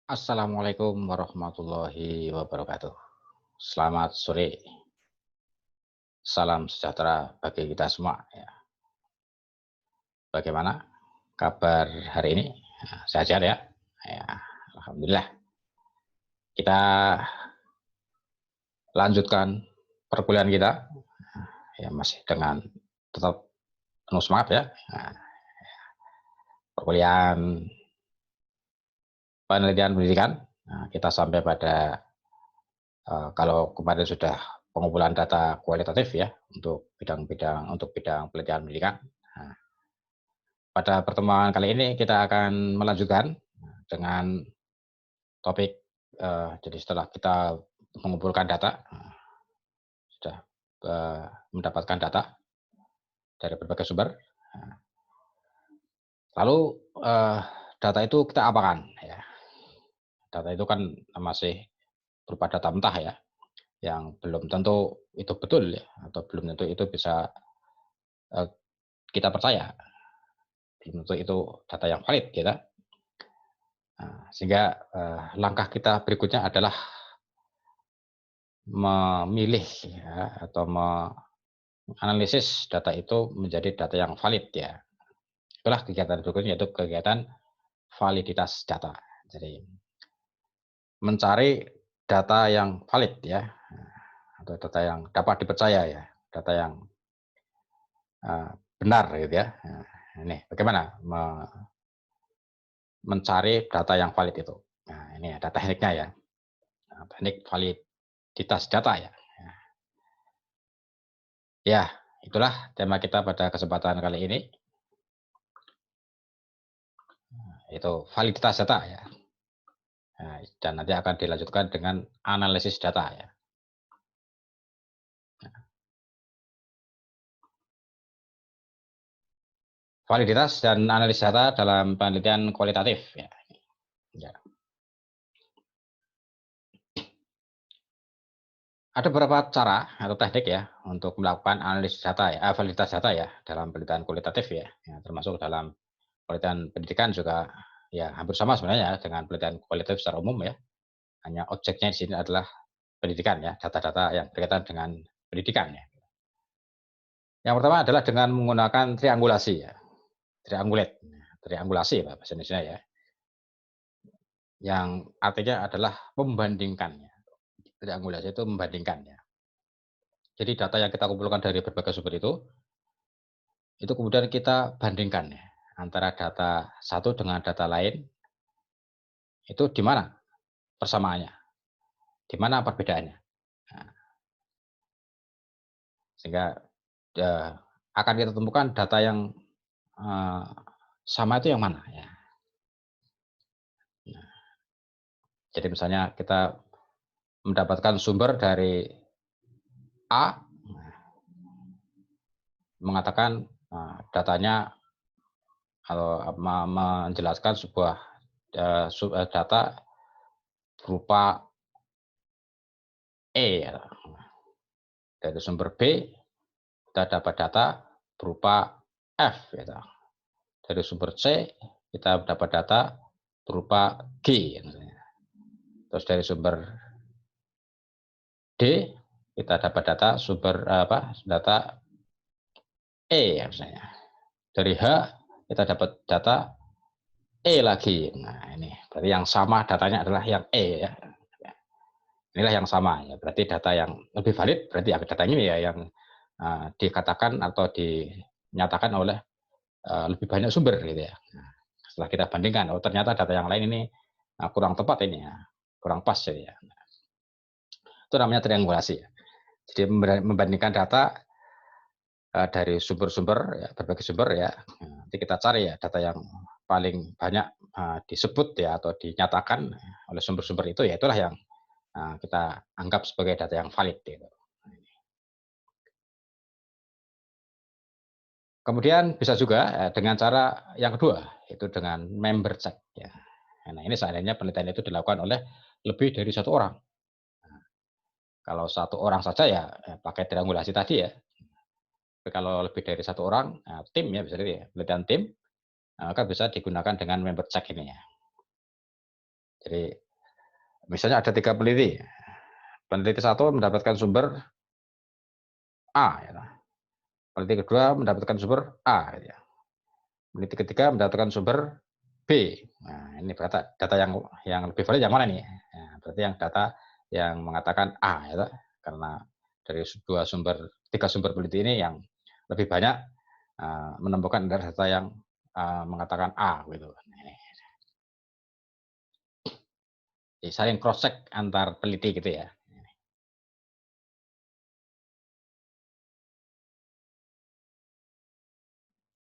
Assalamualaikum warahmatullahi wabarakatuh. Selamat sore, salam sejahtera bagi kita semua. Ya. Bagaimana kabar hari ini? Sehat-sehat ya? Ya, alhamdulillah. Kita lanjutkan perkuliahan kita, ya masih dengan tetap penuh semangat ya. Nah, perkuliahan penelitian pendidikan. Nah, kita sampai pada kalau kemarin sudah pengumpulan data kualitatif ya untuk bidang penelitian pendidikan. Nah, pada pertemuan kali ini kita akan melanjutkan dengan topik, jadi setelah kita mengumpulkan data, sudah mendapatkan data dari berbagai sumber, lalu data itu kita apakan ya. Data itu kan masih berupa data mentah ya, yang belum tentu itu betul ya, atau belum tentu itu bisa kita percaya, belum tentu itu data yang valid gitu. Sehingga langkah kita berikutnya adalah memilih ya, atau menganalisis data itu menjadi data yang valid ya. Itulah kegiatan berikutnya, yaitu kegiatan validitas data. Jadi mencari data yang valid ya, atau data yang dapat dipercaya ya, data yang benar gitu ya. Nah, ini bagaimana mencari data yang valid itu. Nah, ini ada tekniknya ya. Nah, teknik validitas data ya. Ya, itulah tema kita pada kesempatan kali ini, itu validitas data ya. Nah, dan nanti akan dilanjutkan dengan analisis data ya. Validitas dan analisis data dalam penelitian kualitatif ya. Ya. Ada beberapa cara atau teknik ya untuk melakukan analisis data ya, validitas data ya dalam penelitian kualitatif ya. Ya, termasuk dalam penelitian pendidikan juga ya hampir sama sebenarnya ya, dengan penelitian kualitatif secara umum ya. Hanya objeknya di sini adalah pendidikan ya, data-data yang berkaitan dengan pendidikan ya. Yang pertama adalah dengan menggunakan triangulasi ya. Triangulasi bahasa Indonesia ya. Yang artinya adalah membandingkan ya. Triangulasi itu membandingkan ya. Jadi data yang kita kumpulkan dari berbagai sumber itu kemudian kita bandingkan ya, antara data satu dengan data lain, itu di mana persamaannya, di mana perbedaannya. Nah, sehingga akan kita temukan data yang eh, sama itu yang mana ya. Nah, jadi misalnya kita mendapatkan sumber dari A, mengatakan datanya atau menjelaskan sebuah data berupa E. Ya. Dari sumber B kita dapat data berupa F. Ya. Dari sumber C kita dapat data berupa G. Terus dari sumber D kita dapat data data E ya misalnya. Dari H kita dapat data E lagi. Nah, ini berarti yang sama datanya adalah yang E ya. Inilah yang sama ya. Berarti data yang lebih valid berarti data ini ya yang dikatakan atau dinyatakan oleh lebih banyak sumber gitu ya. Nah, setelah kita bandingkan, oh ternyata data yang lain ini kurang tepat ini ya, kurang pas jadi ya. Itu namanya triangulasi ya. Jadi membandingkan data dari sumber-sumber ya, berbagai sumber ya. Nanti kita cari ya data yang paling banyak disebut ya atau dinyatakan oleh sumber-sumber itu ya, itulah yang kita anggap sebagai data yang valid gitu. Kemudian bisa juga dengan cara yang kedua, itu dengan member check ya. Nah, ini seandainya penelitian itu dilakukan oleh lebih dari satu orang. Nah, kalau satu orang saja ya pakai triangulasi tadi ya. Tapi kalau lebih dari satu orang, tim ya bisa jadi ya, penelitian tim, maka bisa digunakan dengan member check ini ya. Jadi misalnya ada 3 peneliti. Peneliti satu mendapatkan sumber A, ya. Peneliti kedua mendapatkan sumber A, gitu ya. Peneliti ketiga mendapatkan sumber B. Nah, ini data yang lebih valid yang mana nih? Nah, berarti yang data yang mengatakan A, ya. Karena dari tiga sumber peneliti ini yang lebih banyak menemukan data yang mengatakan A, gitu. Jadi saling cross check antar peneliti gitu ya.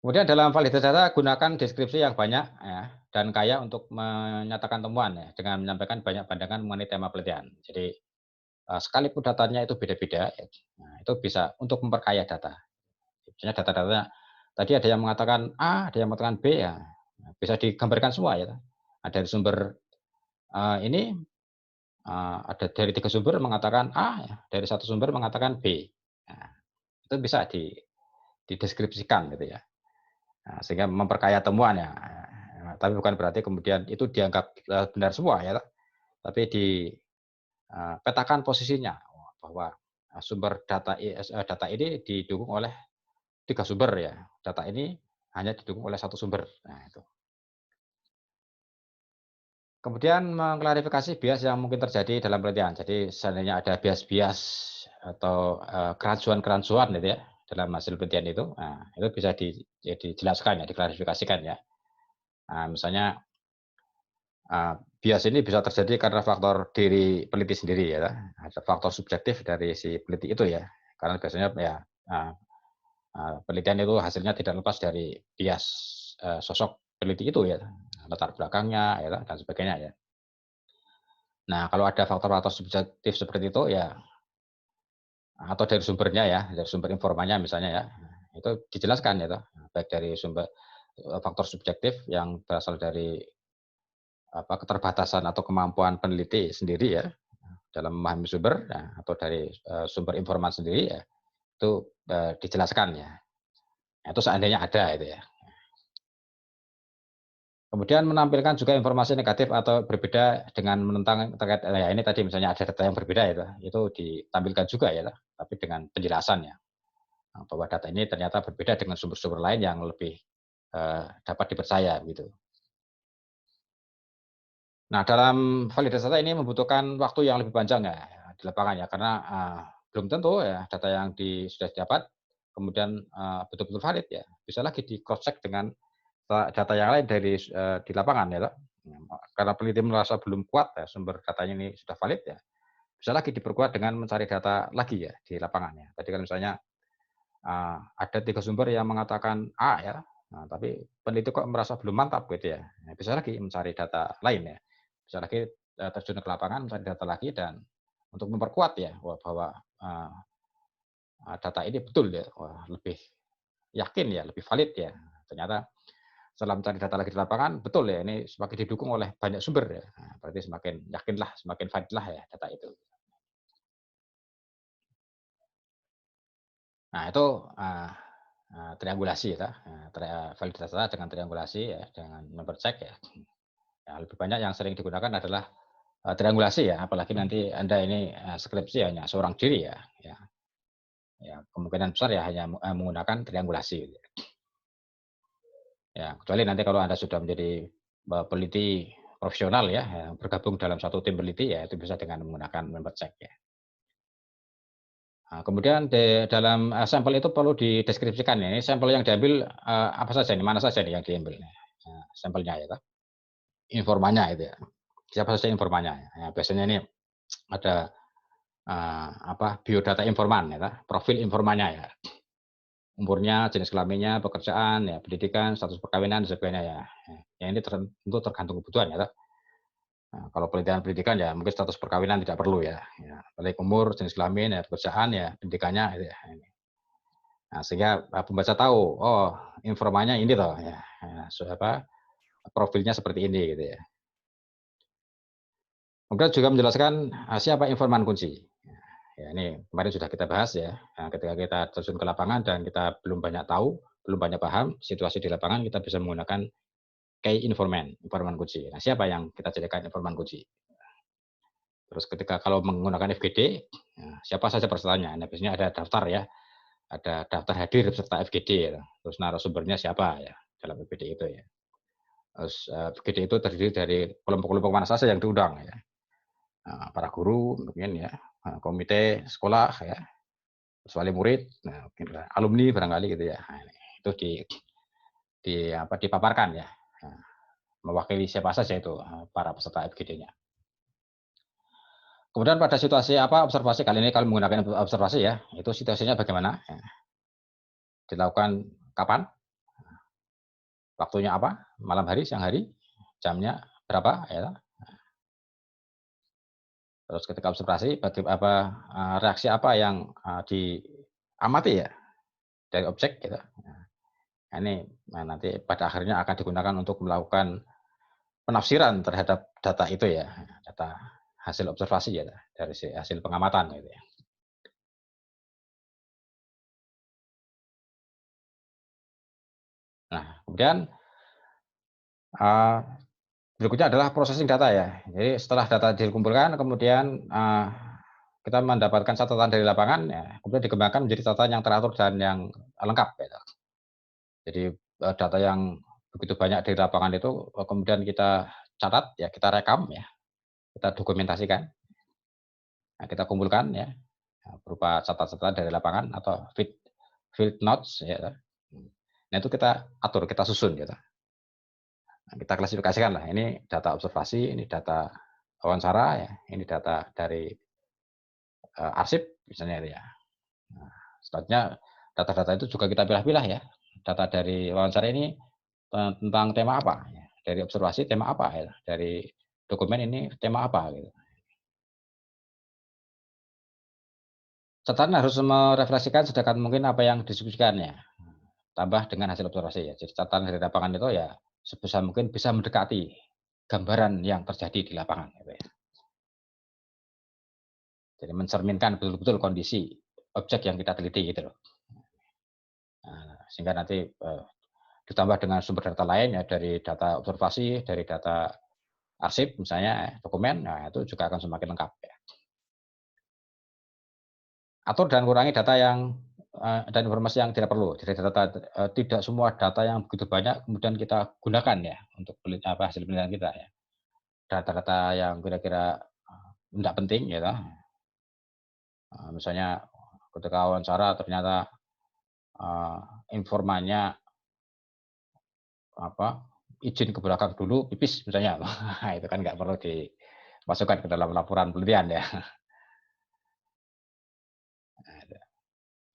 Kemudian dalam validasi data gunakan deskripsi yang banyak ya, dan kaya untuk menyatakan temuan ya, dengan menyampaikan banyak pandangan mengenai tema penelitian. Jadi sekalipun datanya itu beda-beda, ya, nah, itu bisa untuk memperkaya data. Misalnya data-datanya tadi ada yang mengatakan A, ada yang mengatakan B ya, bisa digambarkan semua ya. Ada dari sumber ini ada dari 3 sumber mengatakan A, ya, dari satu sumber mengatakan B. Nah, itu bisa dideskripsikan gitu ya. Nah, sehingga memperkaya temuan ya. Tapi bukan berarti kemudian itu dianggap benar semua ya, tapi dipetakan posisinya bahwa sumber data ini didukung oleh 3 sumber ya. Data ini hanya didukung oleh satu sumber. Nah, itu. Kemudian mengklarifikasi bias yang mungkin terjadi dalam penelitian. Jadi seandainya ada bias-bias atau kerancuan-kerancuan gitu ya dalam hasil penelitian itu, nah, itu bisa dijelaskan ya, diklarifikasikan ya. Nah, misalnya bias ini bisa terjadi karena faktor diri peneliti sendiri ya, ada faktor subjektif dari si peneliti itu ya, karena biasanya ya penelitian itu hasilnya tidak lepas dari bias sosok peneliti itu ya, latar belakangnya ya dan sebagainya ya. Nah kalau ada faktor-faktor subjektif seperti itu ya, atau dari sumbernya ya, dari sumber informanya misalnya ya, itu dijelaskan ya, baik dari sumber faktor subjektif yang berasal dari keterbatasan atau kemampuan peneliti sendiri ya dalam memahami sumber ya, atau dari sumber informasi sendiri ya itu dijelaskan ya. Itu seandainya ada itu ya. Kemudian menampilkan juga informasi negatif atau berbeda dengan menentang terkait ya ini tadi misalnya ada data yang berbeda itu ditampilkan juga ya, tapi dengan penjelasan ya bahwa data ini ternyata berbeda dengan sumber-sumber lain yang lebih dapat dipercaya gitu. Nah, dalam validasi data ini membutuhkan waktu yang lebih panjang ya di lapangan ya, karena belum tentu ya data yang sudah didapat kemudian betul-betul valid ya. Bisa lagi di cross check dengan data yang lain dari di lapangan ya, toh. Karena peneliti merasa belum kuat ya sumber datanya ini sudah valid ya, bisa lagi diperkuat dengan mencari data lagi ya di lapangannya. Tadi kan misalnya ada 3 sumber yang mengatakan A ya, nah, tapi peneliti kok merasa belum mantap gitu ya. Nah, bisa lagi mencari data lain ya. Bisa lagi terjun ke lapangan mencari data lagi dan untuk memperkuat ya bahwa data ini betul ya, wah lebih yakin ya, lebih valid ya. Ternyata setelah mencari data lagi di lapangan, betul ya ini semakin didukung oleh banyak sumber ya. Nah, berarti semakin yakinlah, semakin valid lah ya data itu. Nah itu triangulasi ya, validitas data dengan triangulasi ya, dengan member check ya. Ya, lebih banyak yang sering digunakan adalah triangulasi ya, apalagi nanti Anda ini skripsi hanya seorang diri ya, ya kemungkinan besar ya hanya menggunakan triangulasi. Gitu. Ya, kecuali nanti kalau Anda sudah menjadi peneliti profesional ya, yang bergabung dalam satu tim peneliti ya itu bisa dengan menggunakan member check ya. Nah, kemudian dalam sampel itu perlu dideskripsikan ya, ini sampel yang diambil apa saja nih, mana saja nih yang diambil sampelnya ya, informannya itu ya. Siapa saja informannya. Ya, biasanya ini ada biodata informan ya, profil informannya ya. Umurnya, jenis kelaminnya, pekerjaan, ya, pendidikan, status perkawinan, dan sebagainya ya. Ya ini tentu tergantung kebutuhan ya. Nah, kalau penelitian pendidikan ya mungkin status perkawinan tidak perlu ya. Ya paling umur, jenis kelamin, ya, pekerjaan, ya pendidikannya itu ya. Nah, sehingga pembaca tahu, oh informannya ini toh ya. Ya profilnya seperti ini gitu ya. Kemudian juga menjelaskan siapa informan kunci. Ya, ini kemarin sudah kita bahas ya. Nah, ketika kita terjun ke lapangan dan kita belum banyak tahu, belum banyak paham situasi di lapangan, kita bisa menggunakan key informan kunci. Nah, siapa yang kita jadikan informan kunci? Terus ketika kalau menggunakan FGD, nah, siapa saja pesertanya? Nah, biasanya ada daftar ya, ada daftar hadir peserta FGD. Terus narasumbernya siapa ya dalam FGD itu ya. Terus FGD itu terdiri dari kelompok-kelompok mana saja yang diundang ya. Nah, para guru mungkin ya, komite sekolah ya, terus wali murid, nah, mungkin alumni barangkali gitu ya. Nah, itu dipaparkan ya. Nah, mewakili siapa saja itu para peserta FGD-nya. Kemudian pada situasi observasi kali ini kalau menggunakan observasi ya, itu situasinya bagaimana? Ya. Dilakukan kapan? Waktunya apa? Malam hari, siang hari, jamnya berapa? Ya. Terus ketika observasi, reaksi apa yang diamati ya dari objek gitu. Nah, ini nanti pada akhirnya akan digunakan untuk melakukan penafsiran terhadap data itu ya, data hasil observasi ya, dari hasil pengamatan gitu ya. Nah, kemudian berikutnya adalah processing data ya. Jadi setelah data dikumpulkan, kemudian kita mendapatkan catatan dari lapangan, ya, kemudian dikembangkan menjadi catatan yang teratur dan yang lengkap. Gitu. Jadi data yang begitu banyak dari lapangan itu kemudian kita catat, ya kita rekam, ya kita dokumentasikan, nah, kita kumpulkan ya berupa catatan dari lapangan atau field notes, ya. Nah itu kita atur, kita susun, gitu. Nah, kita klasifikasikan lah, ini data observasi, ini data wawancara, ya, ini data dari arsip misalnya ya. Nah, selanjutnya data-data itu juga kita pilah-pilah ya. Data dari wawancara ini tentang tema apa? Ya. Dari observasi tema apa? Ya. Dari dokumen ini tema apa? Gitu. Catatan harus merefleksikan sedekat mungkin apa yang diskusikannya. Tambah dengan hasil observasi ya. Jadi catatan dari lapangan itu ya sebisa mungkin bisa mendekati gambaran yang terjadi di lapangan. Gitu ya. Jadi mencerminkan betul-betul kondisi objek yang kita teliti gitu loh. Nah, sehingga nanti ditambah dengan sumber data lain ya dari data observasi, dari data arsip misalnya dokumen, nah itu juga akan semakin lengkap ya. Atur dan kurangi data yang dan informasi yang tidak perlu. Jadi tidak semua data yang begitu banyak kemudian kita gunakan ya untuk hasil penelitian kita ya. Data-data yang kira-kira tidak penting ya. Misalnya ketika wawancara ternyata informannya izin ke belakang dulu pipis misalnya, itu kan nggak perlu dimasukkan ke dalam laporan penelitian ya.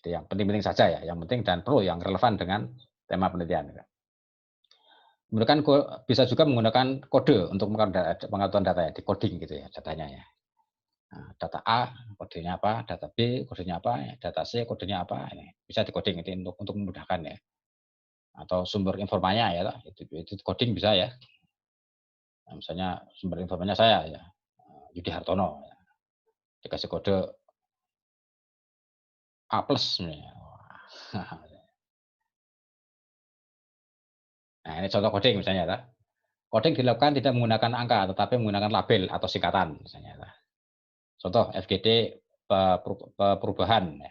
Jadi yang penting-penting saja ya, yang penting dan perlu yang relevan dengan tema penelitian. Kemudian bisa juga menggunakan kode untuk pengaturan data ya, di coding gitu ya datanya ya. Nah, data A kodenya apa, data B kodenya apa, data C kodenya apa, ini bisa di coding itu untuk memudahkan ya. Atau sumber informanya ya, itu coding bisa ya. Nah, misalnya sumber informanya saya ya, Yudi Hartono, ya. Dikasih kode A plus. Nah, ini contoh coding misalnya. Ya. Coding dilakukan tidak menggunakan angka, tetapi menggunakan label atau singkatan misalnya. Ya. Contoh FGD perubahan. Ya.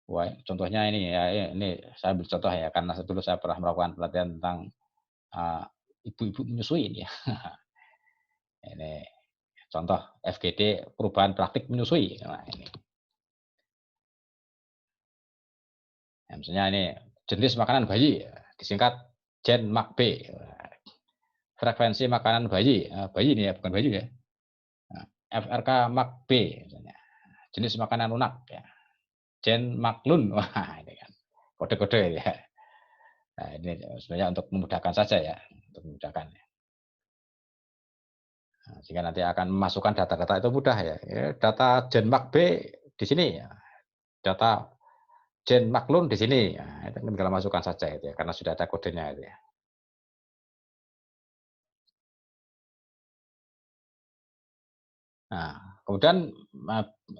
Wah, contohnya ini ya, ini saya ambil contoh ya, karena dulu saya pernah melakukan pelatihan tentang ibu-ibu menyusui ini ya. Ini contoh FGD perubahan praktik menyusui. Nah, ini. Ya, misalnya ini jenis makanan bayi disingkat Gen Mak B. Frekuensi makanan bayi, bayi ini ya bukan bayi ya. FRK Mak B misalnya. Jenis makanan lunak ya. Gen Maklun. Wah, ini kan kode-kode ya. Nah, ini sebenarnya untuk memudahkan saja ya, untuk memudahkan. Nah, sehingga nanti akan memasukkan data-data itu mudah ya. Data Gen Mak B di sini ya. Data Gen Maklun di sini. Nah, itu tinggal masukkan saja itu ya, karena sudah ada kodenya itu ya. Nah, kemudian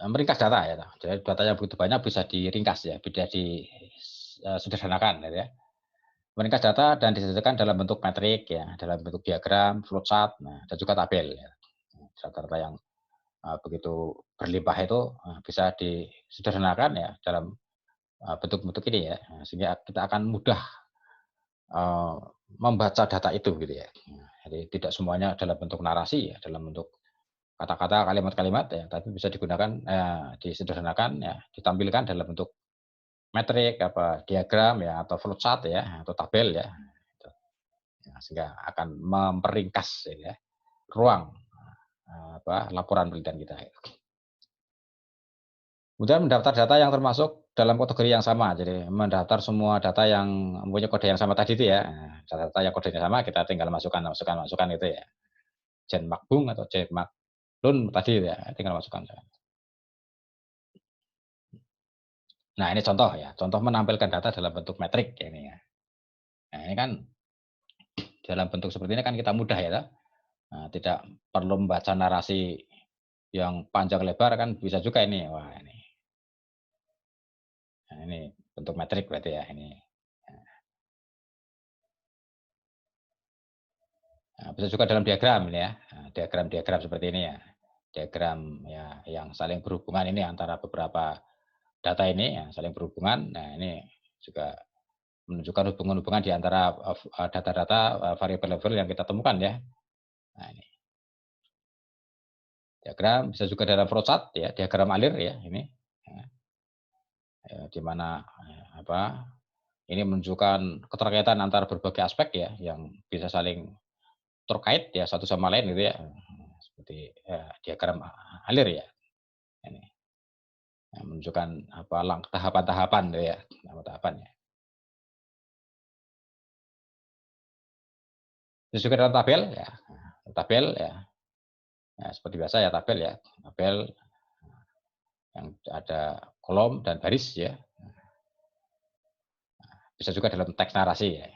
meringkas data ya. Jadi data yang begitu banyak bisa diringkas ya, bisa disederhanakan gitu ya. meringkas data dan disajikan dalam bentuk metrik ya, dalam bentuk diagram, flowchart, nah, dan juga tabel ya. Data-data yang begitu berlimpah itu bisa disederhanakan ya dalam bentuk-bentuk ini ya, sehingga kita akan mudah eee, membaca data itu gitu ya. Jadi tidak semuanya dalam bentuk narasi ya, dalam bentuk kata-kata, kalimat-kalimat ya, tapi bisa digunakan disederhanakan ya, ditampilkan dalam bentuk metrik, apa, diagram ya, atau flowchart ya, atau tabel ya, gitu. Ya, sehingga akan memperingkas ya, ruang, laporan penelitian kita. Kemudian mendaftar data yang termasuk dalam kategori yang sama. Jadi mendaftar semua data yang mempunyai kode yang sama tadi itu ya. Nah, data-data yang kodenya sama kita tinggal masukkan itu ya. Jen Makbung atau Jen Maklun tadi ya, tinggal masukkan. Nah, ini contoh ya, contoh menampilkan data dalam bentuk metrik ya ini ya. Nah, ini kan dalam bentuk seperti ini kan kita mudah ya, nah, tidak perlu membaca narasi yang panjang lebar kan bisa juga ini. Wah, ini. Nah, ini bentuk metrik berarti ya ini. Nah, bisa juga dalam diagram ini ya, diagram-diagram seperti ini ya. Diagram ya yang saling berhubungan ini antara beberapa data ini ya, saling berhubungan. Nah, ini juga menunjukkan hubungan-hubungan di antara data-data variabel-variabel yang kita temukan ya. Nah, ini diagram bisa juga dalam flowchart ya, diagram alir ya ini. Nah, di mana apa ini menunjukkan keterkaitan antara berbagai aspek ya yang bisa saling terkait ya satu sama lain gitu ya. Seperti diagram alir ya. Ini yang menunjukkan apa tahapan-tahapan gitu ya, tahapan-tahapan ya. Terus juga dalam tabel ya, tabel ya, ya seperti biasa ya tabel ya, tabel yang ada kolom dan baris ya, bisa juga dalam teks narasi ya.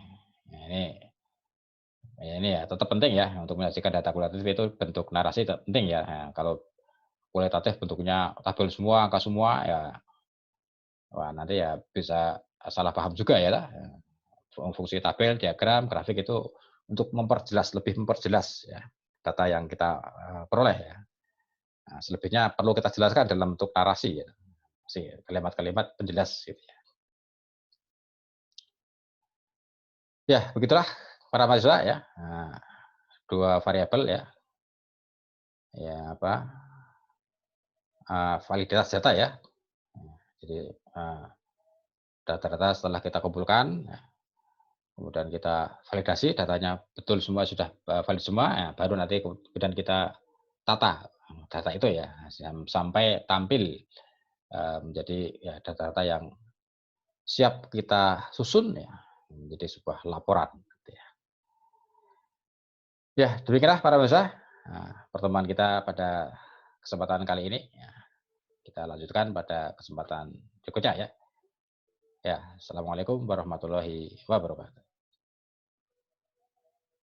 Nah, ini ya tetap penting ya untuk menyajikan data kualitatif itu bentuk narasi tetap penting ya. Nah, kalau kualitatif bentuknya tabel semua, angka semua ya, wah nanti ya bisa salah paham juga ya lah. Fungsi tabel, diagram, grafik itu untuk lebih memperjelas ya data yang kita peroleh ya. Nah, selebihnya perlu kita jelaskan dalam bentuk narasi ya. Kalimat-kalimat penjelas gitu ya. Ya, begitulah para mahasiswa ya. Nah, dua variabel ya. Ya apa? Validitas data ya. Jadi data-data setelah kita kumpulkan, ya, kemudian kita validasi datanya betul semua sudah valid semua, ya, baru nanti kemudian kita tata data itu ya sampai tampil menjadi ya data-data yang siap kita susun ya menjadi sebuah laporan. Gitu ya. Ya, demikianlah para pemirsa pertemuan kita pada kesempatan kali ini. Ya, kita lanjutkan pada kesempatan berikutnya ya. Ya, assalamualaikum warahmatullahi wabarakatuh.